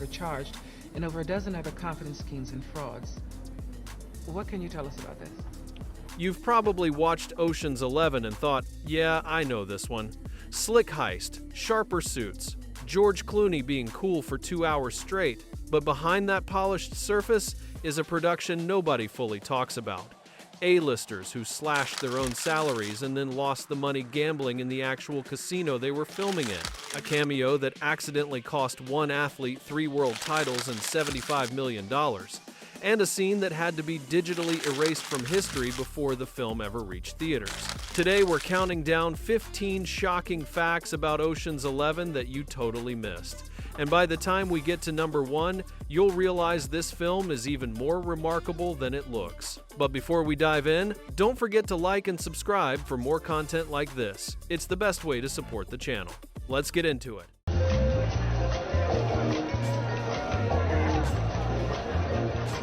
overcharged in over a dozen other confidence schemes and frauds. What can you tell us about this? You've probably watched Ocean's 11 and thought, yeah, I know this one. Slick heist, sharper suits, George Clooney being cool for 2 hours straight. But behind that polished surface is a production nobody fully talks about. A-listers who slashed their own salaries and then lost the money gambling in the actual casino they were filming in. A cameo that accidentally cost one athlete 3 world titles and $75 million. And a scene that had to be digitally erased from history before the film ever reached theaters. Today we're counting down 15 shocking facts about Ocean's 11 that you totally missed. And by the time we get to number 1, you'll realize this film is even more remarkable than it looks. But before we dive in, don't forget to like and subscribe for more content like this. It's the best way to support the channel. Let's get into it.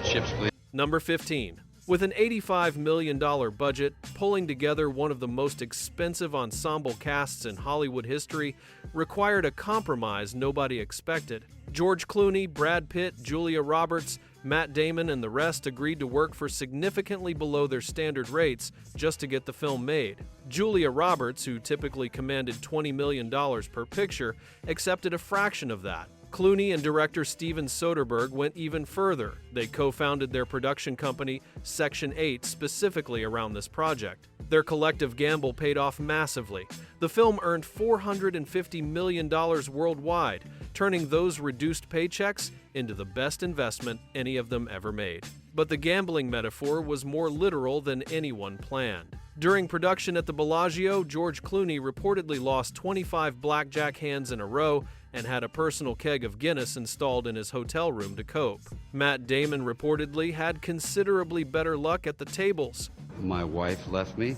Chips, please. Number 15. With an $85 million budget, pulling together one of the most expensive ensemble casts in Hollywood history required a compromise nobody expected. George Clooney, Brad Pitt, Julia Roberts, Matt Damon, and the rest agreed to work for significantly below their standard rates just to get the film made. Julia Roberts, who typically commanded $20 million per picture, accepted a fraction of that. Clooney and director Steven Soderbergh went even further. They co-founded their production company, Section 8, specifically around this project. Their collective gamble paid off massively. The film earned $450 million worldwide, turning those reduced paychecks into the best investment any of them ever made. But the gambling metaphor was more literal than anyone planned. During production at the Bellagio, George Clooney reportedly lost 25 blackjack hands in a row and had a personal keg of Guinness installed in his hotel room to cope. Matt Damon reportedly had considerably better luck at the tables. My wife left me.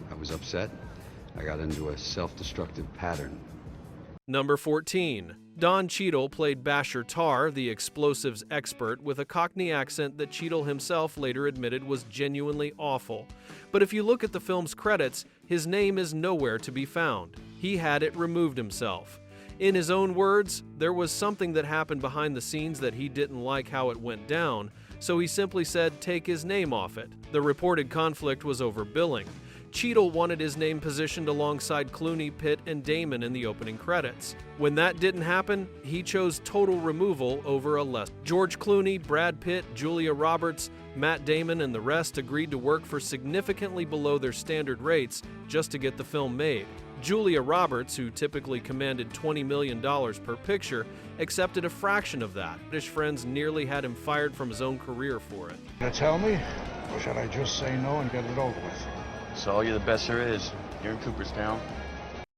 I was upset. I got into a self-destructive pattern. Number 14. Don Cheadle played Basher Tarr, the explosives expert, with a Cockney accent that Cheadle himself later admitted was genuinely awful. But if you look at the film's credits, his name is nowhere to be found. He had it removed himself. In his own words, there was something that happened behind the scenes that he didn't like how it went down, so he simply said take his name off it. The reported conflict was over billing. Cheadle wanted his name positioned alongside Clooney, Pitt, and Damon in the opening credits. When that didn't happen, he chose total removal over a less. George Clooney, Brad Pitt, Julia Roberts, Matt Damon, and the rest agreed to work for significantly below their standard rates just to get the film made. Julia Roberts, who typically commanded $20 million per picture, accepted a fraction of that. British friends nearly had him fired from his own career for it. Gonna tell me, or should I just say no and get it over with? So you're the best there is. You're in Cooperstown.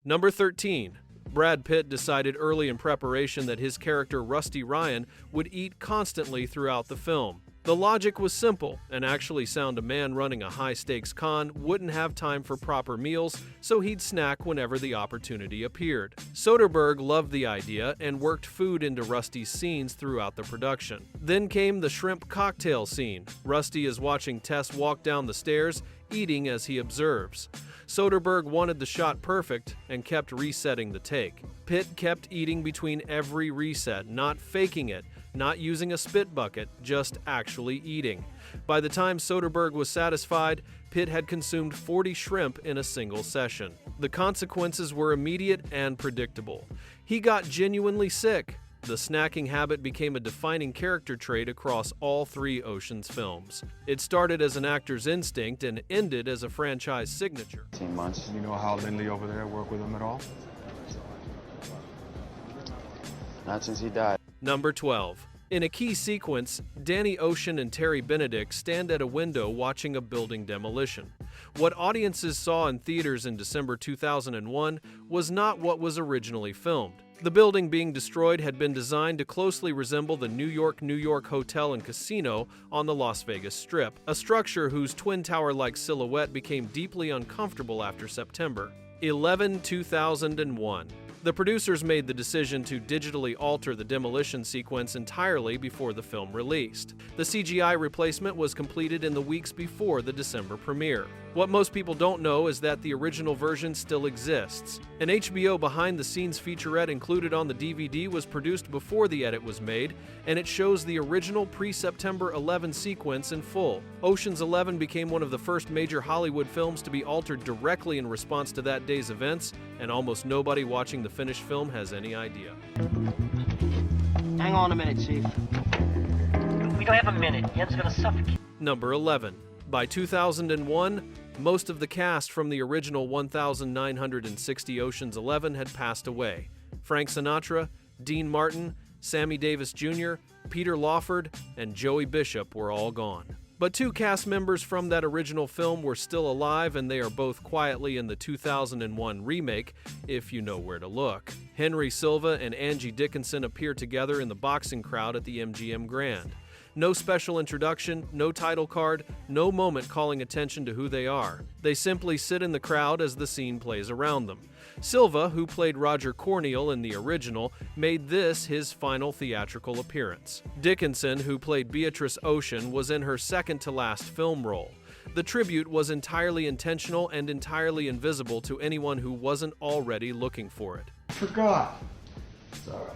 Number 13. Brad Pitt decided early in preparation that his character Rusty Ryan would eat constantly throughout the film. The logic was simple. An actually sound man running a high-stakes con wouldn't have time for proper meals, so he'd snack whenever the opportunity appeared. Soderbergh loved the idea and worked food into Rusty's scenes throughout the production. Then came the shrimp cocktail scene. Rusty is watching Tess walk down the stairs, eating as he observes. Soderbergh wanted the shot perfect and kept resetting the take. Pitt kept eating between every reset, not faking it, not using a spit bucket, just actually eating. By the time Soderbergh was satisfied, Pitt had consumed 40 shrimp in a single session. The consequences were immediate and predictable. He got genuinely sick. The snacking habit became a defining character trait across all 3 Ocean's films. It started as an actor's instinct and ended as a franchise signature. 18 months. You know how Lindley over there work with him at all? Not since he died. Number 12. In a key sequence, Danny Ocean and Terry Benedict stand at a window watching a building demolition. What audiences saw in theaters in December 2001 was not what was originally filmed. The building being destroyed had been designed to closely resemble the New York Hotel and Casino on the Las Vegas Strip, a structure whose twin tower-like silhouette became deeply uncomfortable after September 11, 2001. The producers made the decision to digitally alter the demolition sequence entirely before the film released. The CGI replacement was completed in the weeks before the December premiere. What most people don't know is that the original version still exists. An HBO behind-the-scenes featurette included on the DVD was produced before the edit was made, and it shows the original pre-September 11 sequence in full. Ocean's 11 became one of the first major Hollywood films to be altered directly in response to that day's events, and almost nobody watching the finished film has any idea. Hang on a minute, Chief. We don't have a minute. Yen's gonna suffocate. Number 11. By 2001, most of the cast from the original 1960 Ocean's 11 had passed away. Frank Sinatra, Dean Martin, Sammy Davis Jr., Peter Lawford, and Joey Bishop were all gone. But two cast members from that original film were still alive, and they are both quietly in the 2001 remake, if you know where to look. Henry Silva and Angie Dickinson appear together in the boxing crowd at the MGM Grand. No special introduction, no title card, no moment calling attention to who they are. They simply sit in the crowd as the scene plays around them. Silva, who played Roger Cornel in the original, made this his final theatrical appearance. Dickinson, who played Beatrice Ocean, was in her second-to-last film role. The tribute was entirely intentional and entirely invisible to anyone who wasn't already looking for it. Forgot. It's all right.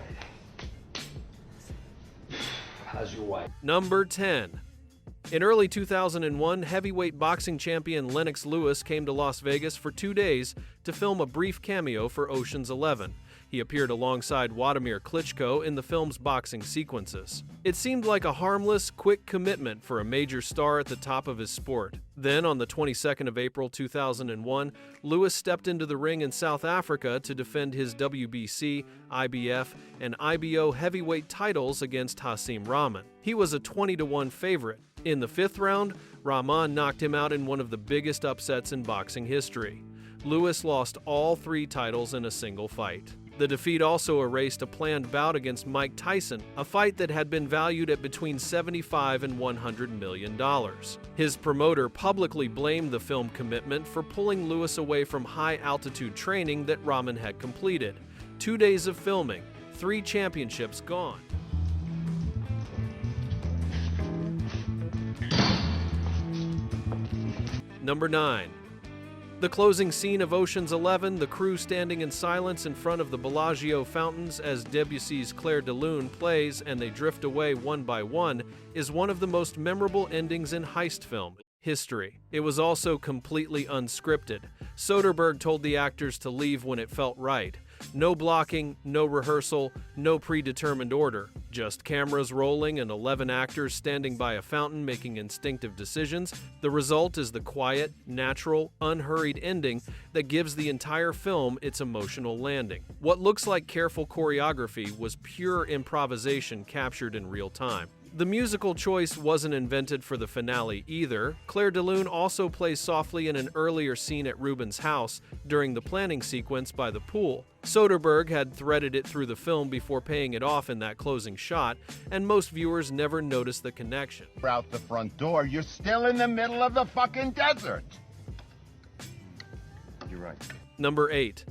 How's your wife? Number 10. In early 2001, heavyweight boxing champion Lennox Lewis came to Las Vegas for 2 days to film a brief cameo for Ocean's 11. He appeared alongside Wladimir Klitschko in the film's boxing sequences. It seemed like a harmless, quick commitment for a major star at the top of his sport. Then, on the 22nd of April 2001, Lewis stepped into the ring in South Africa to defend his WBC, IBF, and IBO heavyweight titles against Hasim Rahman. He was a 20-1 favorite. In the 5th round, Rahman knocked him out in one of the biggest upsets in boxing history. Lewis lost all 3 titles in a single fight. The defeat also erased a planned bout against Mike Tyson, a fight that had been valued at between $75 and $100 million. His promoter publicly blamed the film commitment for pulling Lewis away from high-altitude training that Rahman had completed. 2 days of filming, 3 championships gone. Number 9. The closing scene of Ocean's 11, the crew standing in silence in front of the Bellagio fountains as Debussy's Clair de Lune plays and they drift away one by one, is one of the most memorable endings in heist film history. It was also completely unscripted. Soderbergh told the actors to leave when it felt right. No blocking, no rehearsal, no predetermined order. Just cameras rolling and 11 actors standing by a fountain making instinctive decisions. The result is the quiet, natural, unhurried ending that gives the entire film its emotional landing. What looks like careful choreography was pure improvisation captured in real time. The musical choice wasn't invented for the finale either. Clair de Lune also plays softly in an earlier scene at Ruben's house during the planning sequence by the pool. Soderbergh had threaded it through the film before paying it off in that closing shot, and most viewers never noticed the connection. Out the front door, you're still in the middle of the fucking desert. You're right. Number 8.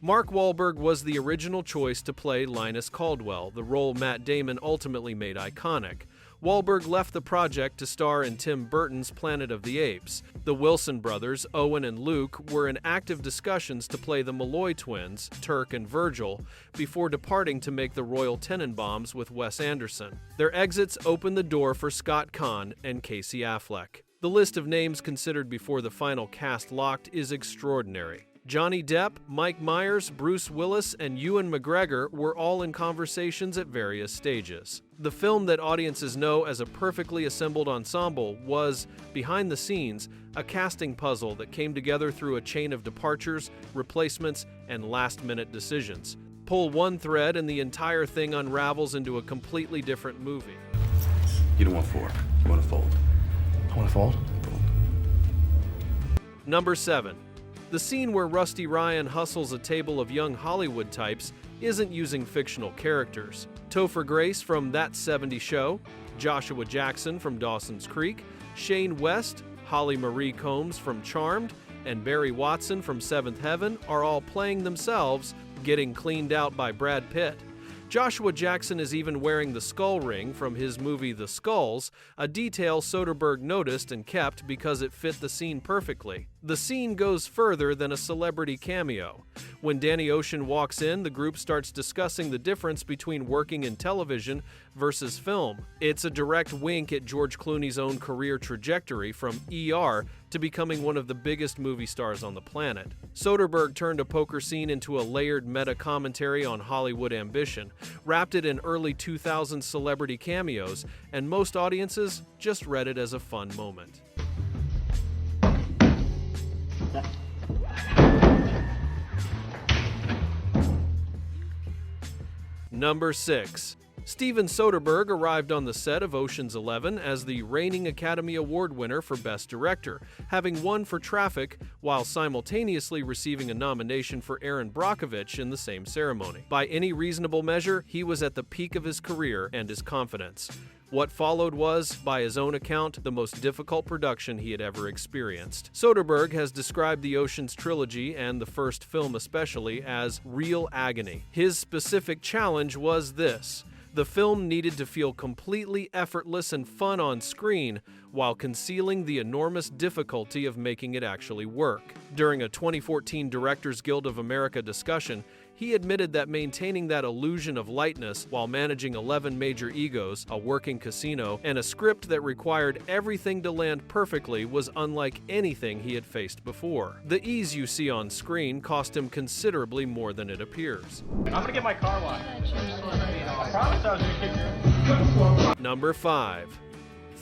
Mark Wahlberg was the original choice to play Linus Caldwell, the role Matt Damon ultimately made iconic. Wahlberg left the project to star in Tim Burton's Planet of the Apes. The Wilson brothers, Owen and Luke, were in active discussions to play the Malloy twins, Turk and Virgil, before departing to make the Royal Tenenbaums with Wes Anderson. Their exits opened the door for Scott Conn and Casey Affleck. The list of names considered before the final cast locked is extraordinary. Johnny Depp, Mike Myers, Bruce Willis, and Ewan McGregor were all in conversations at various stages. The film that audiences know as a perfectly assembled ensemble was, behind the scenes, a casting puzzle that came together through a chain of departures, replacements, and last-minute decisions. Pull one thread and the entire thing unravels into a completely different movie. You don't want 4. You want to fold. I want to fold? Fold. Number 7. The scene where Rusty Ryan hustles a table of young Hollywood types isn't using fictional characters. Topher Grace from That 70s Show, Joshua Jackson from Dawson's Creek, Shane West, Holly Marie Combs from Charmed, and Barry Watson from Seventh Heaven are all playing themselves getting cleaned out by Brad Pitt. Joshua Jackson is even wearing the skull ring from his movie The Skulls, a detail Soderbergh noticed and kept because it fit the scene perfectly. The scene goes further than a celebrity cameo. When Danny Ocean walks in, the group starts discussing the difference between working in television versus film. It's a direct wink at George Clooney's own career trajectory from ER to becoming one of the biggest movie stars on the planet. Soderbergh turned a poker scene into a layered meta-commentary on Hollywood ambition, wrapped it in early 2000s celebrity cameos, and most audiences just read it as a fun moment. Number 6. Steven Soderbergh arrived on the set of Ocean's 11 as the reigning Academy Award winner for Best Director, having won for Traffic while simultaneously receiving a nomination for Aaron Brockovich in the same ceremony. By any reasonable measure, he was at the peak of his career and his confidence. What followed was, by his own account, the most difficult production he had ever experienced. Soderbergh has described the Ocean's trilogy, and the first film especially, as real agony. His specific challenge was this: the film needed to feel completely effortless and fun on screen while concealing the enormous difficulty of making it actually work. During a 2014 Directors Guild of America discussion, he admitted that maintaining that illusion of lightness while managing 11 major egos, a working casino, and a script that required everything to land perfectly was unlike anything he had faced before. The ease you see on screen cost him considerably more than it appears. I'm gonna get my car washed. I promise I was gonna kick you. Number 5.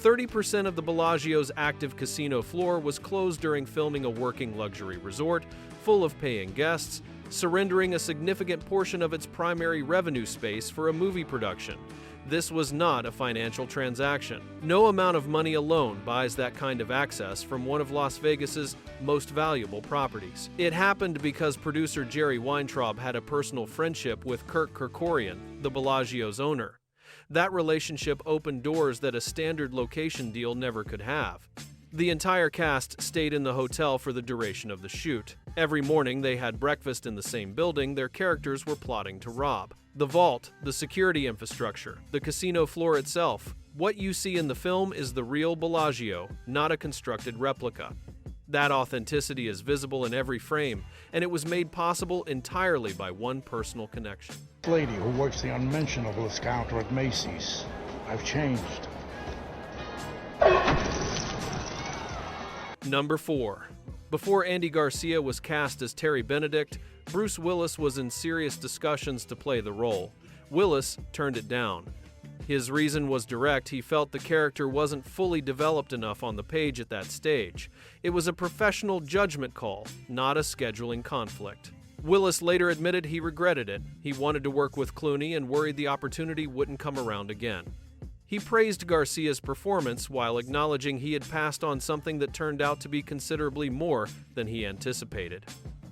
30% of the Bellagio's active casino floor was closed during filming a working luxury resort full of paying guests, surrendering a significant portion of its primary revenue space for a movie production. This was not a financial transaction. No amount of money alone buys that kind of access from one of Las Vegas's most valuable properties. It happened because producer Jerry Weintraub had a personal friendship with Kirk Kerkorian, the Bellagio's owner. That relationship opened doors that a standard location deal never could have. The entire cast stayed in the hotel for the duration of the shoot. Every morning they had breakfast in the same building their characters were plotting to rob. The vault, the security infrastructure, the casino floor itself. What you see in the film is the real Bellagio, not a constructed replica. That authenticity is visible in every frame, and it was made possible entirely by one personal connection. Lady who works the unmentionables counter at Macy's. I've changed. Number 4. Before Andy Garcia was cast as Terry Benedict, Bruce Willis was in serious discussions to play the role. Willis turned it down. His reason was direct. He felt the character wasn't fully developed enough on the page at that stage. It was a professional judgment call, not a scheduling conflict. Willis later admitted he regretted it. He wanted to work with Clooney and worried the opportunity wouldn't come around again. He praised Garcia's performance while acknowledging he had passed on something that turned out to be considerably more than he anticipated.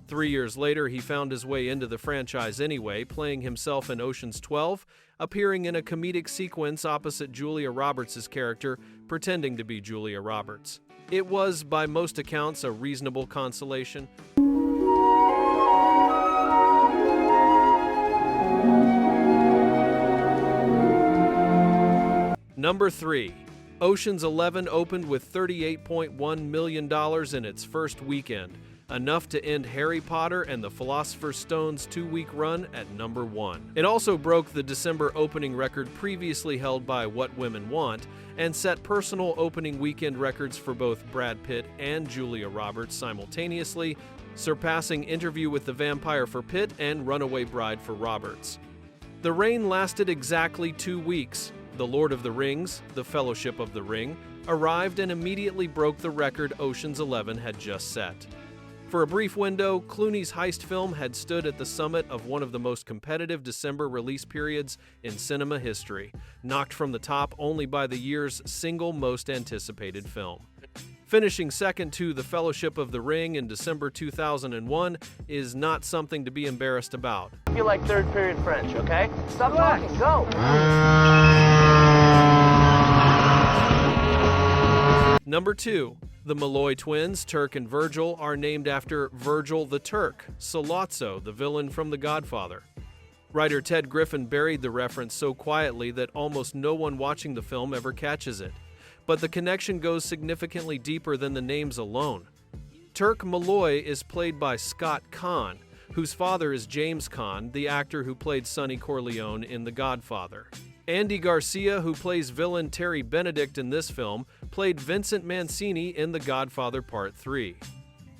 3 years later, he found his way into the franchise anyway, playing himself in Ocean's 12, appearing in a comedic sequence opposite Julia Roberts' character, pretending to be Julia Roberts. It was, by most accounts, a reasonable consolation. Number 3. Ocean's 11 opened with $38.1 million in its first weekend, enough to end Harry Potter and the Philosopher's Stone's 2-week run at number 1. It also broke the December opening record previously held by What Women Want, and set personal opening weekend records for both Brad Pitt and Julia Roberts simultaneously, surpassing Interview with the Vampire for Pitt and Runaway Bride for Roberts. The reign lasted exactly 2 weeks. The Lord of the Rings, The Fellowship of the Ring, arrived and immediately broke the record Ocean's 11 had just set. For a brief window, Clooney's heist film had stood at the summit of one of the most competitive December release periods in cinema history, knocked from the top only by the year's single most anticipated film. Finishing second to The Fellowship of the Ring in December 2001 is not something to be embarrassed about. I feel like third period French, okay? Stop talking, go! Number 2. The Malloy twins, Turk and Virgil, are named after Virgil the Turk, Sollozzo, the villain from The Godfather. Writer Ted Griffin buried the reference so quietly that almost no one watching the film ever catches it. But the connection goes significantly deeper than the names alone. Turk Malloy is played by Scott Caan, whose father is James Caan, the actor who played Sonny Corleone in The Godfather. Andy Garcia, who plays villain Terry Benedict in this film, played Vincent Mancini in The Godfather Part 3.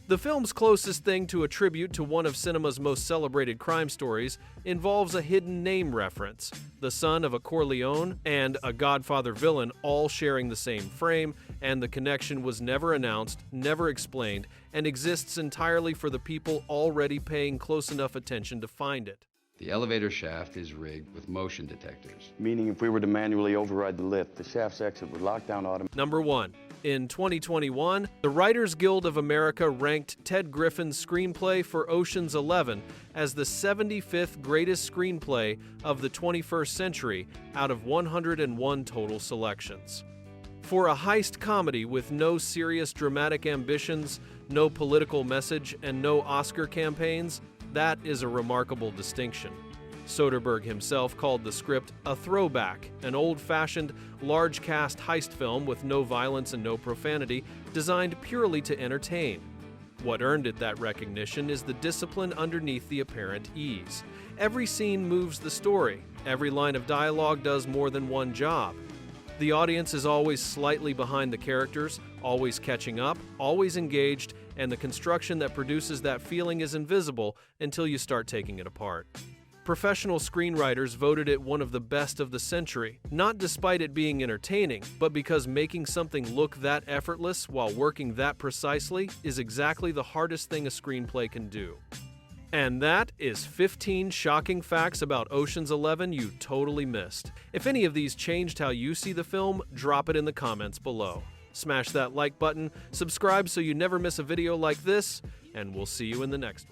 The film's closest thing to a tribute to one of cinema's most celebrated crime stories involves a hidden name reference, the son of a Corleone and a Godfather villain all sharing the same frame, and the connection was never announced, never explained, and exists entirely for the people already paying close enough attention to find it. The elevator shaft is rigged with motion detectors. Meaning if we were to manually override the lift, the shaft's exit would lock down automatically. Number 1. In 2021, the Writers Guild of America ranked Ted Griffin's screenplay for Ocean's 11 as the 75th greatest screenplay of the 21st century out of 101 total selections. For a heist comedy with no serious dramatic ambitions, no political message, and no Oscar campaigns, that is a remarkable distinction. Soderbergh himself called the script a throwback, an old-fashioned, large-cast heist film with no violence and no profanity, designed purely to entertain. What earned it that recognition is the discipline underneath the apparent ease. Every scene moves the story. Every line of dialogue does more than one job. The audience is always slightly behind the characters, always catching up, always engaged, and the construction that produces that feeling is invisible until you start taking it apart. Professional screenwriters voted it one of the best of the century, not despite it being entertaining, but because making something look that effortless while working that precisely is exactly the hardest thing a screenplay can do. And that is 15 shocking facts about Ocean's 11 you totally missed. If any of these changed how you see the film, drop it in the comments below. Smash that like button, subscribe so you never miss a video like this, and we'll see you in the next one.